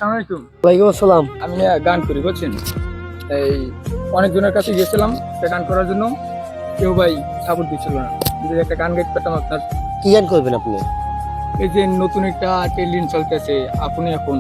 আসসালামাইকুম। ওয়ালাইকুম আসসালাম। আমি গান করি বুঝছেন। এই অনেকজনের কাছে গেছিলাম একটা গান করার জন্য, কেউ ভাই সাপোর্ট দিচ্ছিল না। যদি একটা গান গাইতে পারতাম আপনার, কি গান করবেন আপনি? এই যে নতুন একটা ট্রেন্ডিং চলতেছে, আপনি এখন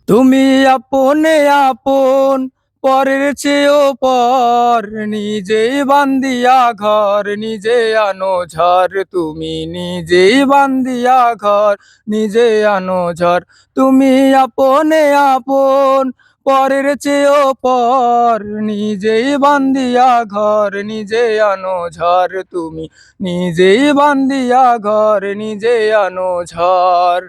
তুমি আপনে আপন, পরের চেয়েও পর, নিজেই বান্দিয়া ঘর, নিজে আনো ঝড়, তুমি নিজেই বান্দিয়া ঘর, নিজে আনো ঝড়। তুমি আপনে আপন, পরের চেয়েও পর, নিজেই বান্দিয়া ঘর, নিজে আনো ঝড়, তুমি নিজেই বান্দিয়া ঘর, নিজে আনো ঝড়।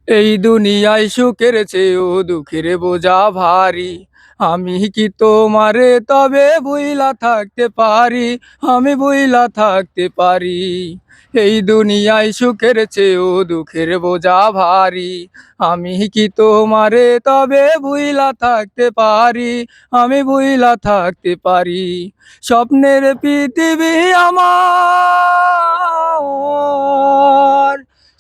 এই দুনিয়ায় সুখের চেয়েও দুঃখের বোঝা ভারী, আমি কি তোমারে তবে ভুইলা থাকতে পারি, আমি ভুইলা থাকতে পারি। এই দুনিয়ায় সুখের চেয়েও দুঃখের বোঝা ভারী, আমি কি তোমারে তবে ভুইলা থাকতে পারি, আমি ভুইলা থাকতে পারি। স্বপ্নের পৃথিবী আমার,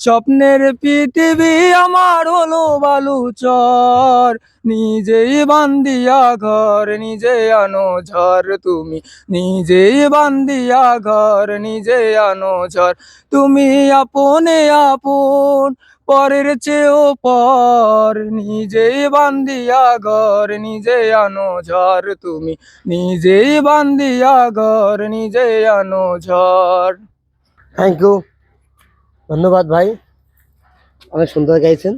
স্বপ্নের পৃথিবী আমার হলো বালুচর, নিজেই বান্দিয়া ঘর, নিজে আনো ঝড়, তুমি নিজেই বান্দিয়া ঘর, নিজে আনো ঝড়। তুমি আপনে আপন, পরের চেয়েও পর, নিজেই বান্দিয়া ঘর, নিজে আনো ঝড়, তুমি নিজেই বান্দিয়া ঘর, নিজে আনো ঝড়। থ্যাংক ইউ, ধন্যবাদ ভাই, অনেক সুন্দর গাইছেন।